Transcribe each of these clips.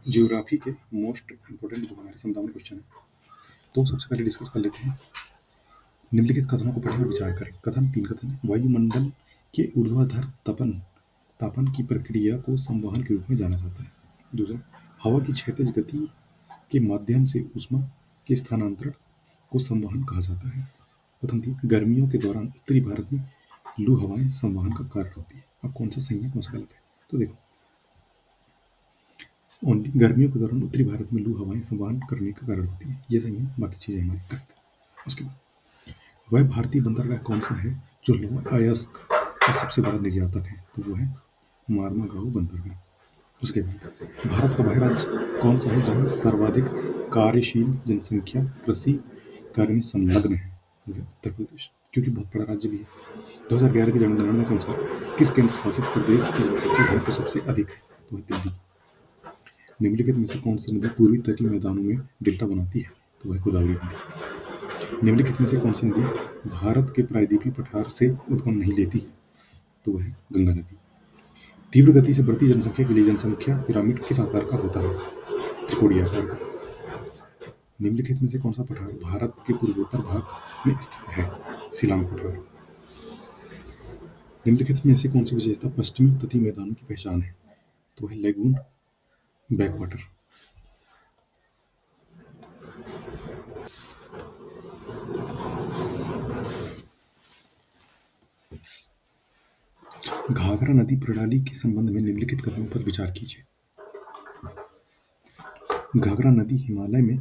Geography के most important जो हमारे समदामन क्वेश्चन है, तो सबसे पहले डिस्कस कर लेते हैं। निम्नलिखित कथनों को पढ़ें और विचार करें। कथन 3 कथन है। वायुमंडल के ऊर्ध्वाधर तपन तापन की प्रक्रिया को संवहन के रूप में जाना जाता है। दूसरा, हवा की क्षैतिज गति के माध्यम से ऊष्मा के स्थानांतरण को संवहन कहा जाता है। कथन 3, गर्मियों के दौरान उत्तरी भारत में लू हवाएं संवहन का कारण होती है। अब कौन सा सही है कौन सा गलत है, तो देखो, ओनली गर्मियों के दौरान उत्तरी भारत में लू हवाएं संवहन करने का कारण होती है, ये सही है, बाकी चीजें हमारी गलत है। उसके बाद, वह भारतीय बंदरगाह कौन सा है जो लोअर अयस्क का सबसे बड़ा निर्यातक है, तो वो है मार्मागांव बंदरगाह। उसके बाद, भारत का वह राज्य कौन सा है जहाँ सर्वाधिक कार्यशील जनसंख्या कृषि कार्य में संलग्न है, वो है उत्तर प्रदेश, क्योंकि बहुत बड़ा राज्य भी है। 2011 की जनगणना के अनुसार किस केंद्र शासित प्रदेश की जनसंख्या घनत्व सबसे अधिक है, तो है दिल्ली। निम्नलिखित में से कौन सी नदी पूर्वी तटीय मैदानों में डेल्टा बनाती है, तो वह गोदावरी नदी। निम्नलिखित में से कौन सी नदी भारत के प्रायद्वीपीय पठार से उद्गम नहीं लेती, तो वह गंगा नदी। तीव्र गति से बढ़ती जनसंख्या के लिए जनसंख्या पिरामिड किस आकार का होता है, त्रिकोणीय आकार का। निम्नलिखित में से कौन सा पठार भारत के पूर्वोत्तर भाग में स्थित है, शिलांग पठार। निम्नलिखित में से कौन सी विशेषता पश्चिमी तटीय मैदानों की पहचान है, तो वह लेगून बैकवाटर। घाघरा नदी प्रणाली के संबंध में निम्नलिखित कथनों पर विचार कीजिए। घाघरा नदी हिमालय में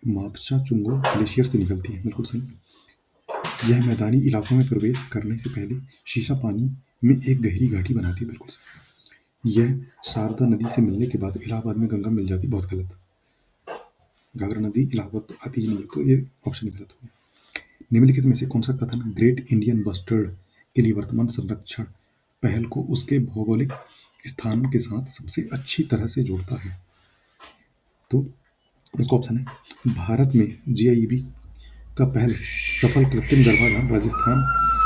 मापसा चुंगो ग्लेशियर से निकलती है, बिल्कुल सही। यह मैदानी इलाकों में प्रवेश करने से पहले शीशा पानी में एक गहरी घाटी बनाती है, बिल्कुल सही। यह शारदा नदी से मिलने के बाद इलाहाबाद में गंगा मिल जाती, बहुत गलत। घाघरा नदी इलाहाबाद तो आती ही नहीं, तो ये ऑप्शन गलत हो गया। निम्नलिखित में से कौन सा कथन ग्रेट इंडियन बस्टर्ड के लिए वर्तमान संरक्षण पहल को उसके भौगोलिक स्थान के साथ सबसे अच्छी तरह से जोड़ता है, तो इसका ऑप्शन है भारत में जीआईबी का पहल सफल कृत्रिम गर्भाधान राजस्थान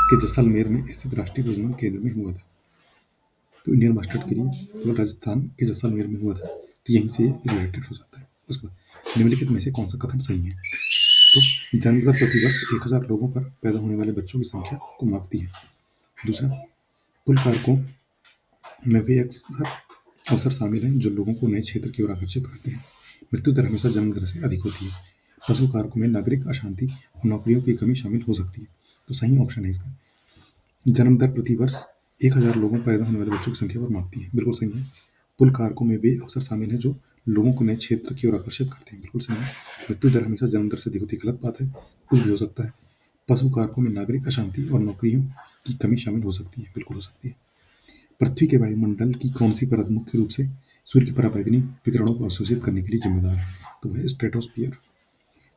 के जैसलमेर में स्थित राष्ट्रीय प्रजनन केंद्र में हुआ था। तो इंडियन मास्टर्ड के लिए केवल राजस्थान के जैसलमेर में हुआ था, तो यहीं से रिलेटेड हो जाता है। उसके बाद, निम्नलिखित में से कौन सा कथन सही है, तो जन्म दर प्रति वर्ष 1000 लोगों पर पैदा होने वाले बच्चों की संख्या को मापती है। दूसरा, कुल कारकों में वे अक्सर अवसर शामिल हैं जो लोगों को नए क्षेत्र की ओर आकर्षित करते हैं। मृत्यु दर हमेशा जन्म दर से अधिक होती है। पशु कारकों में नागरिक अशांति और नौकरियों की कमी शामिल हो सकती है, तो सही ऑप्शन है इसका। जन्म दर प्रति वर्ष 1000 लोगों पैदा होने वाले बच्चों की संख्या पर मापती है, बिल्कुल सही है। पुल कारकों में वे अवसर शामिल हैं जो लोगों को नए क्षेत्र की ओर आकर्षित करते हैं, बिल्कुल सही है। मृत्यु दर हमेशा जन्म दर से अधिक होती है, गलत बात है, कुछ भी हो सकता है। पशु कारकों में नागरिक अशांति और नौकरियों की कमी शामिल हो सकती है, बिल्कुल हो सकती है। पृथ्वी के वायुमंडल की कौन सी परत मुख्य रूप से सूर्य के पराबैंगनी विकिरणों को अवशोषित करने के लिए जिम्मेदार है, तो वह स्ट्रेटोस्फियर।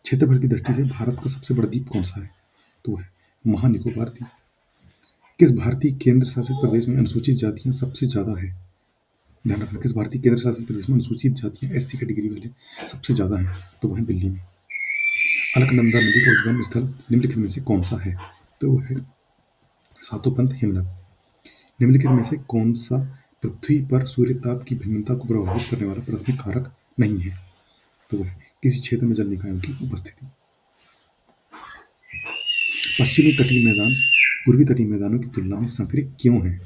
क्षेत्रफल की दृष्टि से भारत का सबसे बड़ा द्वीप कौन सा है, तो वह महानिकोबार द्वीप। किस भारतीय केंद्र शासित प्रदेश में अनुसूचित जातियां सबसे ज्यादा है, ध्यान रखना, किस भारतीय केंद्र शासित प्रदेश में अनुसूचित जातियां एससी कैटेगरी वाले सबसे ज्यादा हैं, तो वह दिल्ली में। अलकनंदा नदी का उद्गम स्थल निम्नलिखित में से कौन सा है, तो वह है सातोपंथ हिमनद। निम्नलिखित में से कौन सा पृथ्वी पर सूर्यताप की भिन्नता को प्रभावित करने वाला प्राथमिक कारक नहीं है, तो वह किसी क्षेत्र में जल निकायों की उपस्थिति। पश्चिमी तटीय मैदान पूर्वी तटीय मैदानों की तुलना में संकरे क्यों हैं,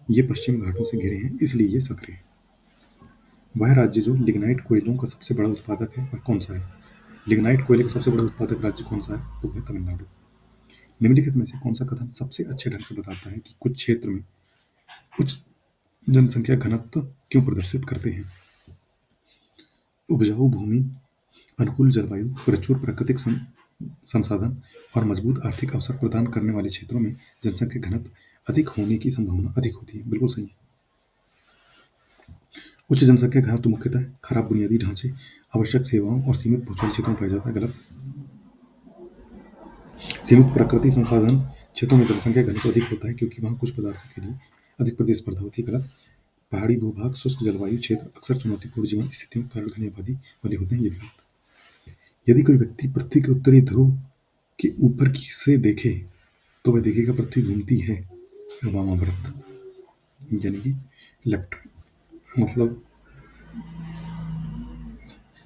ये पश्चिमी घाटों से घिरे हैं इसलिए ये संकरे हैं। वह राज्य जो लिग्नाइट कोयलों का सबसे बड़ा उत्पादक है वह कौन सा है, लिग्नाइट कोयले का सबसे बड़ा उत्पादक राज्य कौन सा है, तो वह तमिलनाडु। निम्नलिखित में से कौन सा कथन सबसे अच्छे ढंग से बताता है कि कुछ क्षेत्र में उच्च जनसंख्या घनत्व क्यों प्रदर्शित करते हैं। उपजाऊ भूमि, अनुकूल जलवायु, प्रचुर प्राकृतिक संसाधन और मजबूत आर्थिक अवसर प्रदान करने वाले क्षेत्रों में जनसंख्या घनत्व अधिक होने की संभावना अधिक होती है, बिल्कुल सही है। उच्च जनसंख्या घनत्व मुख्यतः खराब बुनियादी ढांचे, आवश्यक सेवाओं और सीमित भूजल क्षेत्रों में पाया जाता है, गलत। सीमित प्राकृतिक संसाधन क्षेत्रों में जनसंख्या घनत्व अधिक होता है क्योंकि वहां कुछ पदार्थों के लिए अधिक प्रतिस्पर्धा होती है, गलत। पहाड़ी भूभाग, शुष्क जलवायु क्षेत्र अक्सर चुनौतीपूर्ण जीवन स्थितियों के कारण घनी आबादी वाले होते हैं, ये भी गलत। यदि कोई व्यक्ति पृथ्वी के उत्तरी ध्रुव के ऊपर से देखे तो वह देखेगा पृथ्वी घूमती है वामाव्रत, यानी कि लेफ्ट, मतलब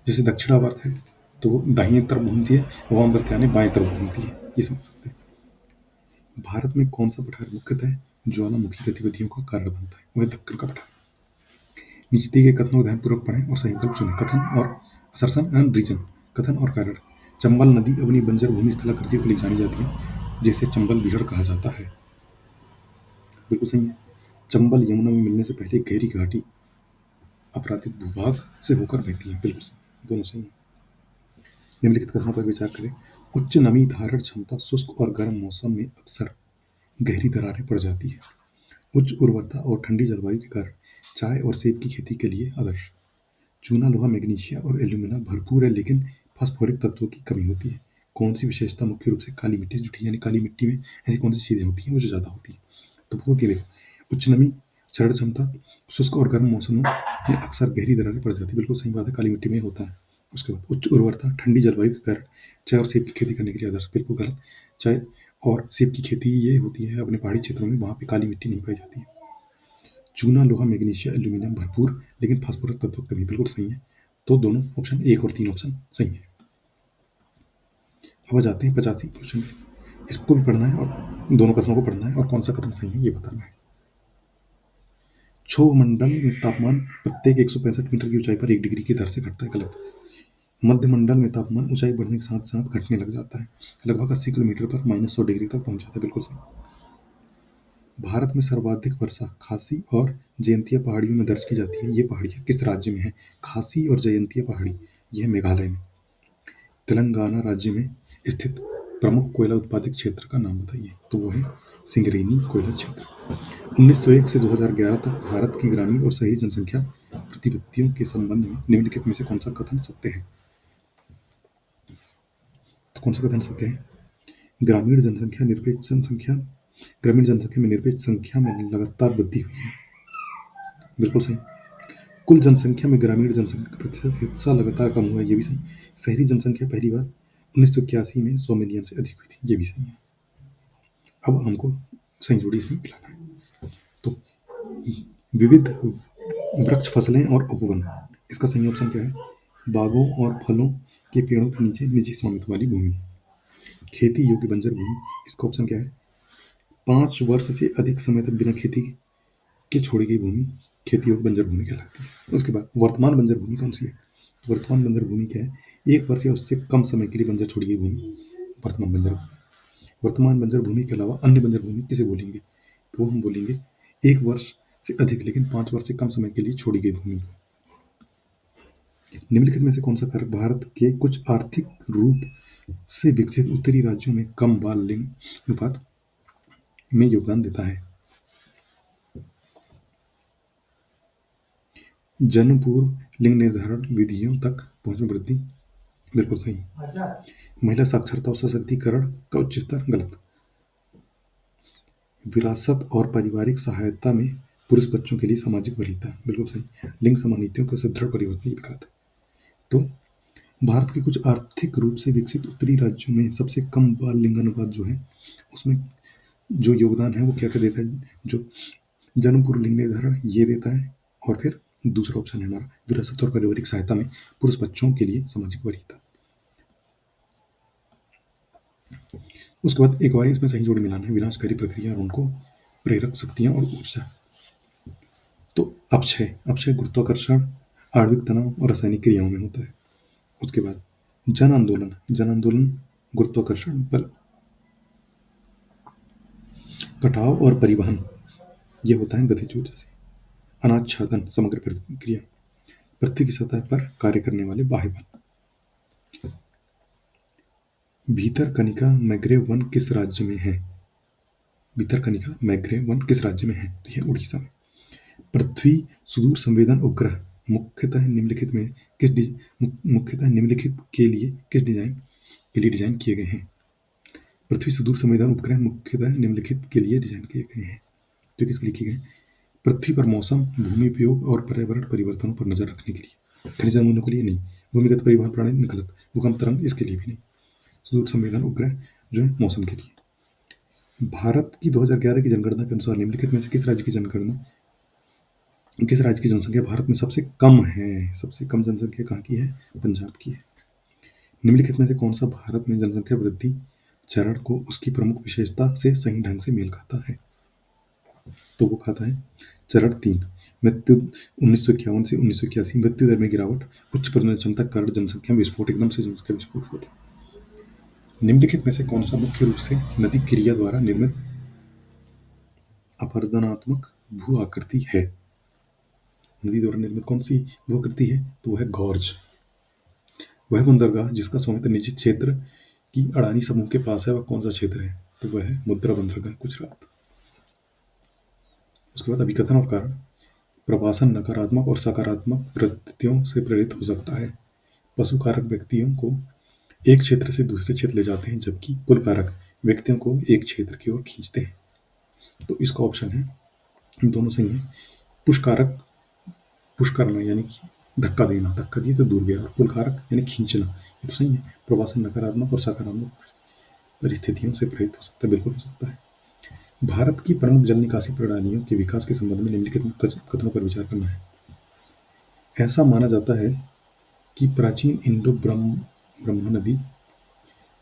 जैसे दक्षिणावर्त है तो वो दाहिने तरफ घूमती है, वामावर्त बाएं तरफ घूमती है, ये समझ सकते हैं। भारत में कौन सा पठार मुख्यतः ज्वालामुखी गतिविधियों का कारण बनता है? वह दक्कन का पठार। नीचे दिए गए कथनों को ध्यानपूर्वक पढ़ें और सही विकल्प चुनें। कथन और असर्शन एंड रीजन। कथन और कारण। चंबल नदी अपनी बंजर भूमि स्थलाकृतियों के लिए जानी जाती है, जिसे चंबल बीहड़ कहा जाता है। बिल्कुल सही है। चंबल यमुना में मिलने से पहले गहरी घाटी अपराधित भूभाग से होकर बहती है। बिल्कुल सही, दोनों सही है। निम्नलिखित कथनों पर विचार करें। उच्च नमी धारण क्षमता शुष्क और गर्म मौसम में अक्सर गहरी दरारें पड़ जाती है। उच्च उर्वरता और ठंडी जलवायु के कारण चाय और सेब की खेती के लिए आदर्श। चूना लोहा मैग्नीशिया और एल्यूमिना भरपूर है, लेकिन फास्फोरिक तत्वों की कमी होती है। कौन सी विशेषता मुख्य रूप से काली मिट्टी से जुड़ी है? यानी काली मिट्टी में ऐसी कौन सी चीजें होती हैं वो जो ज्यादा होती है? तो वो होती है, देखो, उच्च नमी, क्षरण क्षमता, शुष्क और गर्म मौसमों में अक्सर गहरी दरारें पड़ जाती है। बिल्कुल सही बात है, काली मिट्टी में होता है। उसके बाद उच्च उर्वरता, ठंडी जलवायु के कारण चाय और सेब की खेती करने के लिए आदर्श। बिल्कुल गलत। चाय और सेब की खेती ये होती है अपने पहाड़ी क्षेत्रों में, वहां पे काली मिट्टी नहीं पाई जाती है। चूना लोहा मैग्नीशिया एल्यूमिनियम भरपूर, लेकिन फास्फोरस तत्व की कमी। बिल्कुल सही है। तो दोनों ऑप्शन 1 और 3 ऑप्शन सही है। अब आ जाते हैं 85 क्वेश्चन में। इसको भी पढ़ना है और दोनों कथनों को पढ़ना है और कौन सा कथन सही है ये बताना है। क्षोभ मंडल में तापमान प्रत्येक 165 मीटर की ऊंचाई पर 1 डिग्री की दर से घटता है। गलत। मध्य मंडल में तापमान ऊंचाई बढ़ने के साथ साथ घटने लग जाता है, लगभग 80 किलोमीटर पर -100 डिग्री तक पहुंच जाता है। बिल्कुल सही। भारत में सर्वाधिक वर्षा खासी और जयंतिया पहाड़ियों में दर्ज की जाती है। ये पहाड़ियाँ किस राज्य में है? खासी और जयंतिया पहाड़ी, यह मेघालय में। तेलंगाना राज्य में स्थित प्रमुख कोयला उत्पादक क्षेत्र का नाम बताइए। तो वो है सिंगरेनी कोयला क्षेत्र। 1901 से 2011 तक भारत की ग्रामीण और शहरी जनसंख्या प्रतिपत्तियों के संबंध में निम्नलिखित में से कौन सा कथन सत्य है? तो कौन सा कथन सत्य है? ग्रामीण जनसंख्या निरपेक्ष जनसंख्या ग्रामीण जनसंख्या में निरपेक्ष संख्या में लगातार वृद्धि हुई है। बिल्कुल सही। कुल जनसंख्या में ग्रामीण जनसंख्या का प्रतिशत हिस्सा लगातार कम हुआ है। ये भी सही। शहरी जनसंख्या पहली बार 1981 में 100 मिलियन से अधिक हुई थी। ये भी सही है। अब हमको सही जोड़ी इसमें मिलाना है। तो विविध वृक्ष, फसलें और उपवन, इसका सही ऑप्शन क्या है? बागों और फलों के पेड़ों के नीचे निजी स्वामित्व वाली भूमि। खेती योग्य बंजर भूमि, इसका ऑप्शन क्या है? 5 वर्ष से अधिक समय तक बिना खेती के छोड़ी गई भूमि खेती योग्य बंजर भूमि कहलाती है। उसके बाद वर्तमान बंजर भूमि कौन सी है? वर्तमान बंजर भूमि क्या है? 1 वर्ष या उससे कम समय के लिए बंजर छोड़ी गई भूमि वर्तमान बंजर भूमि। वर्तमान बंजर भूमि के अलावा अन्य बंजर भूमि किसे बोलेंगे? तो हम बोलेंगे 1 वर्ष से अधिक लेकिन 5 वर्ष से कम समय के लिए छोड़ी गई भूमि को। निम्नलिखित में से कौन सा कारक भारत के कुछ आर्थिक रूप से विकसित उत्तरी राज्यों में कम बाल लिंग अनुपात में योगदान देता है? जन्म पूर्व लिंग निर्धारण विधियों तक पहुंच में वृद्धि। बिल्कुल सही। महिला साक्षरता और सशक्तिकरण का उच्च स्तर। गलत। विरासत और पारिवारिक सहायता में पुरुष बच्चों के लिए सामाजिक वरीयता। बिल्कुल सही। लिंग समान नीतियों का सुदृढ़ परिवर्तन। ये भी गलत है। तो भारत के कुछ आर्थिक रूप से विकसित उत्तरी राज्यों में सबसे कम बाल लिंग अनुपात जो है, उसमें जो योगदान है वो क्या क्या देता है? जो जन्म पूर्व लिंग निर्धारण ये देता है, और फिर दूसरा ऑप्शन है हमारा विरासत और पारिवारिक सहायता में पुरुष बच्चों के लिए सामाजिक वरीयता। उसके बाद एक और इसमें सही जोड़ी मिलाना है। विनाशकारी प्रक्रिया और उनको प्रेरक शक्तियां और ऊर्जा। तो अपक्षय अपक्षय गुरुत्वाकर्षण, आणविक तनाव और रासायनिक क्रियाओं में होता है। उसके बाद जन आंदोलन गुरुत्वाकर्षण बल। कटाव और परिवहन ये होता है गतिज ऊर्जा से। अनाच्छादन समग्र प्रक्रिया, पृथ्वी की सतह पर कार्य करने वाले बाह्य बल। भीतरकनिका मैग्रेव वन किस राज्य में है? भीतरकनिका मैग्रेव वन किस राज्य में है? तो यह उड़ीसा में। पृथ्वी सुदूर संवेदन उपग्रह मुख्यतः निम्नलिखित के लिए डिजाइन किए गए हैं? पृथ्वी सुदूर संवेदन उपग्रह मुख्यतः निम्नलिखित के लिए डिजाइन किए गए हैं। तो किसके लिए किए गए? पृथ्वी पर मौसम, भूमि उपयोग और पर्यावरण परिवर्तनों पर नजर रखने के लिए। खनिज नमूनों के लिए नहीं। भूमिगत परिवहन प्रणाली गलत। भूकंप तरंग इसके लिए भी नहीं। सुदूर संवेदन उपग्रह जो है मौसम के लिए। भारत की 2011 की जनगणना के अनुसार निम्नलिखित में से किस राज्य की जनगणना किस राज्य की जनसंख्या भारत में सबसे कम है? सबसे कम जनसंख्या कहाँ की है? पंजाब की है। निम्नलिखित में से कौन सा भारत में जनसंख्या वृद्धि चरण को उसकी प्रमुख विशेषता से सही ढंग से मेल खाता है? तो वो खाता है चरण 3, मृत्यु 1951 से 1981, मृत्यु दर में गिरावट, उच्च प्रजनन क्षमता के कारण जनसंख्या में विस्फोट, एकदम से जनसंख्या विस्फोट हुआ था। निम्नलिखित में से कौन सा मुख्य रूप से नदी क्रिया द्वारा निर्मित अपरदनात्मक भू आकृति है? नदी द्वारा निर्मित कौन सी भू आकृति है? तो वह है गॉर्ज। वह बंदरगाह जिसका स्वामित्व निजी क्षेत्र की अडानी समूह के पास है, वह कौन सा क्षेत्र है? तो वह है मुद्रा बंदरगाह, गुजरात। उसके बाद अभिकथन और कारण। प्रवासन नकारात्मक और सकारात्मक परिस्थितियों से प्रेरित हो सकता है। पशु कारक व्यक्तियों को एक क्षेत्र से दूसरे क्षेत्र ले जाते हैं, जबकि पुल कारक व्यक्तियों को एक क्षेत्र की ओर खींचते हैं। तो इसका ऑप्शन है, दोनों सही है। पुश कारक पुश करना यानी कि धक्का देना, धक्का दिए तो दूर गया, और पुल कारक यानी खींचना, ये तो सही है। प्रवासन नकारात्मक और सकारात्मक परिस्थितियों से प्रेरित हो सकता है, बिल्कुल हो सकता है। भारत की प्रमुख जल निकासी प्रणालियों के विकास के संबंध में निम्नलिखित कथनों पर विचार करना है। ऐसा माना जाता है कि प्राचीन इंडो ब्रह्मा नदी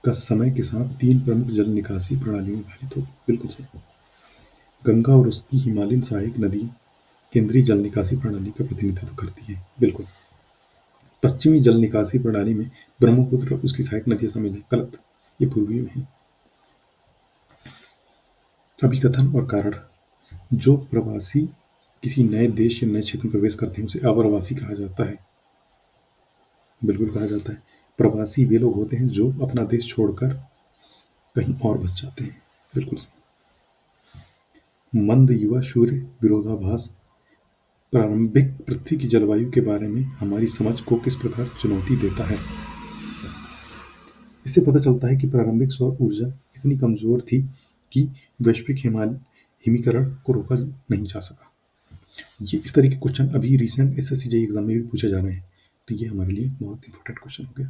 का समय के साथ 3 प्रमुख जल निकासी प्रणालियों में विभाजित हो गई, बिल्कुल सही। गंगा और उसकी हिमालयन सहायक नदी केंद्रीय जल निकासी प्रणाली का प्रतिनिधित्व करती है, बिल्कुल। पश्चिमी जल निकासी प्रणाली में ब्रह्मपुत्र और उसकी सहायक नदियां शामिल है, गलत, ये पूर्वी में है। अभिकथन और कारण। जो प्रवासी किसी नए देश या नए क्षेत्र में प्रवेश करते हैं उसे अप्रवासी कहा जाता है, बिल्कुल कहा जाता है। प्रवासी वे लोग होते हैं जो अपना देश छोड़कर कहीं और बस जाते हैं, बिल्कुल सही। मंद युवा सूर्य विरोधाभास प्रारंभिक पृथ्वी की जलवायु के बारे में हमारी समझ को किस प्रकार चुनौती देता है? इससे पता चलता है कि प्रारंभिक सौर ऊर्जा इतनी कमजोर थी कि वैश्विक हिमीकरण को रोका नहीं जा सका। ये इस तरह के क्वेश्चन अभी रिसेंट एसएससी जेईई एग्जाम में भी पूछे जा रहे हैं, तो ये हमारे लिए बहुत इंपॉर्टेंट क्वेश्चन हो गया।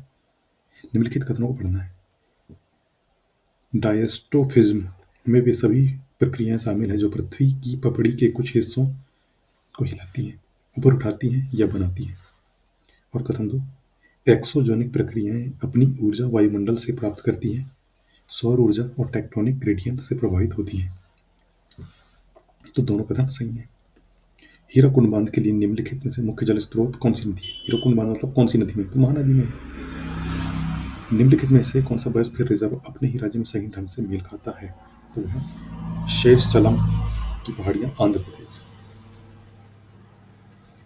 निम्नलिखित कथनों को पढ़ना है। डायस्ट्रोफिज्म में वे सभी प्रक्रियाएं शामिल हैं जो पृथ्वी की पपड़ी के कुछ हिस्सों को हिलाती हैं, ऊपर उठाती हैं या बनाती हैं। और कथन 2, एक्सोजोनिक प्रक्रियाएं अपनी ऊर्जा वायुमंडल से प्राप्त करती हैं, सौर ऊर्जा और टेक्टोनिक ग्रेडियंट से प्रभावित होती हैं। तो दोनों कथन सही हैं। हीराकुंड बांध के लिए निम्नलिखित में से मुख्य जल स्रोत कौन सी नदी है? हीराकुंड बांध मतलब कौन सी नदी में? तो महानदी में। निम्नलिखित में से कौन सा बायोस्फीयर रिजर्व अपने ही राज्य में सही ढंग से मेल खाता है? तो वह शेषचलम की पहाड़ियां, आंध्र प्रदेश।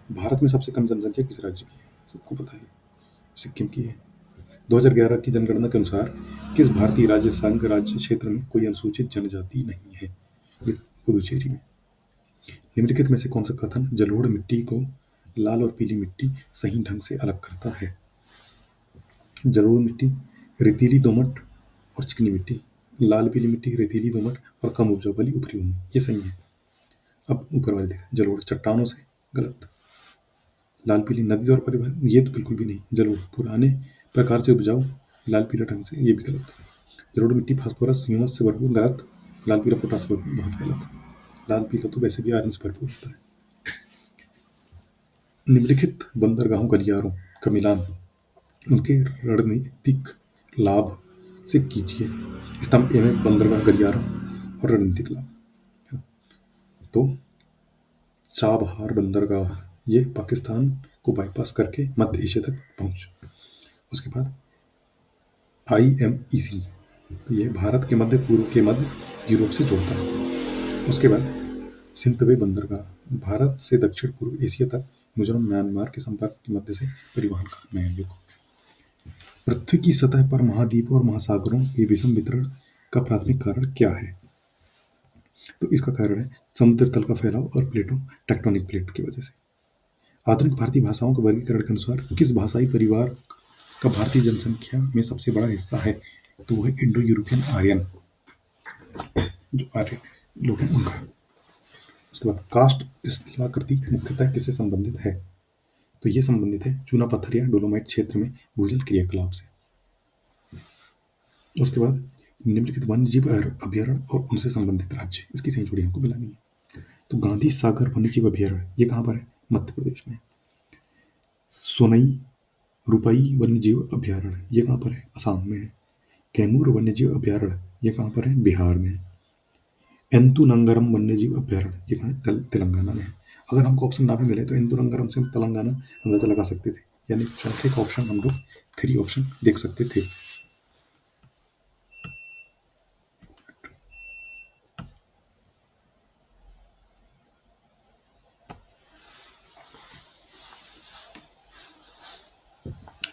भारत में सबसे कम जनसंख्या किस राज्य की है? सबको पता है, सिक्किम की है। 2011 की जनगणना के अनुसार किस भारतीय राज्य संघ राज्य क्षेत्र में कोई अनुसूचित जनजाति नहीं है? ये पुदुचेरी में। निम्नलिखित में से कौन सा कथन जलोढ़ मिट्टी को लाल और पीली मिट्टी सही ढंग से अलग करता है? जलोढ़ मिट्टी, रेतीली दोमट और चिकनी मिट्टी, लाल पीली मिट्टी, रेतीली दोमट और कम उपजाऊ वाली ऊपरी भूमि, ये सही है। अब ऊपर वाले देखा, जलोढ़ चट्टानों से, गलत। लाल पीली नदी द्वारा परिवहन, ये तो बिल्कुल भी नहीं। जलोढ़ पुराने प्रकार से उपजाऊ लाल पीला ढंग से, ये भी गलत। जलोढ़ मिट्टी फास्फोरस ह्यूमस से भरपूर, गलत। लाल पीला पोटास भरपूर, बहुत गलत। लाल पीला तो वैसे भी आयरन से भरपूर होता है। निम्नलिखित बंदरगाहों गलियारों का मिलान उनके रणनीतिक लाभ से कीजिए। स्तंभ ए में बंदरगाह गलियारा और रणनीतिक लाभ। तो चाबहार बंदरगाह ये पाकिस्तान को बाईपास करके मध्य एशिया तक पहुंच। उसके बाद IMEC, ये भारत के मध्य पूर्व के मध्य यूरोप से जोड़ता है। उसके बाद सिंतवे बंदरगाह भारत से दक्षिण पूर्व एशिया तक मिजोरम म्यांमार के संपर्क के मध्य से परिवहन का नया युग। पृथ्वी की सतह पर महाद्वीपों और महासागरों के विषम वितरण का प्राथमिक कारण क्या है? तो इसका कारण है समुद्र तल का फैलाव और प्लेटों टेक्टोनिक प्लेट की वजह से। आधुनिक भारतीय भाषाओं के वर्गीकरण के अनुसार किस भाषाई परिवार का भारतीय जनसंख्या में सबसे बड़ा हिस्सा है? तो वह इंडो यूरोपियन आर्यन, जो आर्य लोग हैं उनका। उसके बाद कास्ट स्थलाकृति मुख्यतः किससे संबंधित है? तो ये संबंधित है चूना पत्थर या डोलोमाइट क्षेत्र में भूजल क्रियाकलाप से। उसके बाद निम्नलिखित वन्य जीव अभ्यारण्य और उनसे संबंधित राज्य, इसकी सही जोड़ी हमको मिलानी है। तो गांधी सागर वन्यजीव अभयारण्य ये कहाँ पर है? मध्य प्रदेश में। सोनई रुपई वन्यजीव अभयारण्य ये कहाँ पर है? असम में है। कैमूर वन्यजीव अभयारण्य ये कहाँ पर है? बिहार में है। एंतुनंगरम वन्यजीव अभयारण्य ये कहाँ है? तेलंगाना में है। अगर हमको ऑप्शन ना भी मिले तो एंतुनंगरम से हम तेलंगाना अंदाजा लगा सकते थे, यानी चौथे का ऑप्शन हम लोग 3 ऑप्शन देख सकते थे।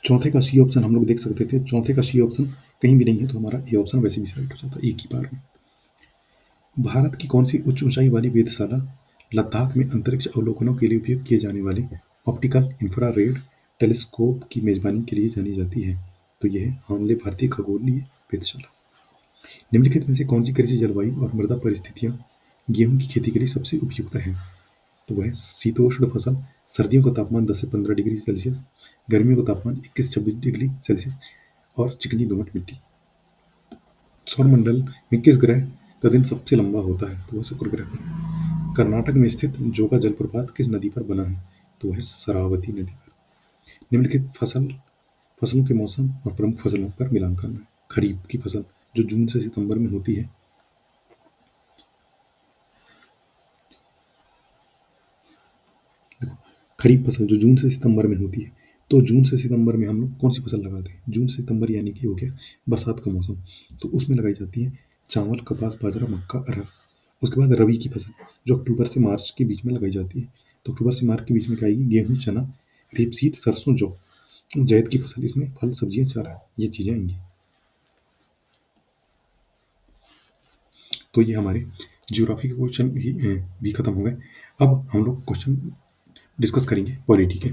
चौथे का सी ऑप्शन हम लोग देख सकते थे। चौथे का सी ऑप्शन कहीं भी नहीं है, तो हमारा ए ऑप्शन वैसे भी सिलेक्ट हो जाता एक ही बार में। भारत की कौन सी उच्च ऊंचाई वाली वेधशाला लद्दाख में अंतरिक्ष अवलोकनों के लिए उपयोग किए जाने वाले ऑप्टिकल इंफ्रारेड टेलीस्कोप की मेजबानी के लिए जानी जाती है? तो यह है हानले भारतीय खगोलीय वेधशाला। निम्नलिखित में से कौन सी कृषि जलवायु और मृदा परिस्थितियां गेहूं की खेती के लिए सबसे उपयुक्त है? तो वह शीतोष्ण फसल, सर्दियों का तापमान 10 से 15 डिग्री सेल्सियस, गर्मियों का तापमान 21 से 26 डिग्री सेल्सियस और चिकनी दोमट मिट्टी। सौरमंडल में किस ग्रह का दिन सबसे लंबा होता है? तो वह शुक्र ग्रह। कर्नाटक में स्थित जोगा जलप्रपात किस नदी पर बना है? तो वह शरावती नदी पर। निम्नलिखित फसलों के मौसम और प्रमुख फसलों पर मिलान करना है। खरीफ की फसल जो जून से सितंबर में होती है, खरीफ फसल जो जून से सितंबर में होती है, तो जून से सितंबर में हम लोग कौन सी फसल लगाते हैं? जून से सितंबर यानी कि हो गया बरसात का मौसम, तो उसमें लगाई जाती है चावल, कपास, बाजरा, मक्का, अरहर। उसके बाद रबी की फसल जो अक्टूबर से मार्च के बीच में लगाई जाती है, तो अक्टूबर से मार्च के बीच में क्या आएगी? गेहूँ, चना, रेपसीड, सरसों, जौ। जायद की फसल, इसमें फल, सब्जियां, चारा, ये चीजें आएंगी। तो ये हमारे ज्योग्राफी के क्वेश्चन भी खत्म हो गए। अब हम लोग क्वेश्चन डिस्कस करेंगे पॉलिटी के।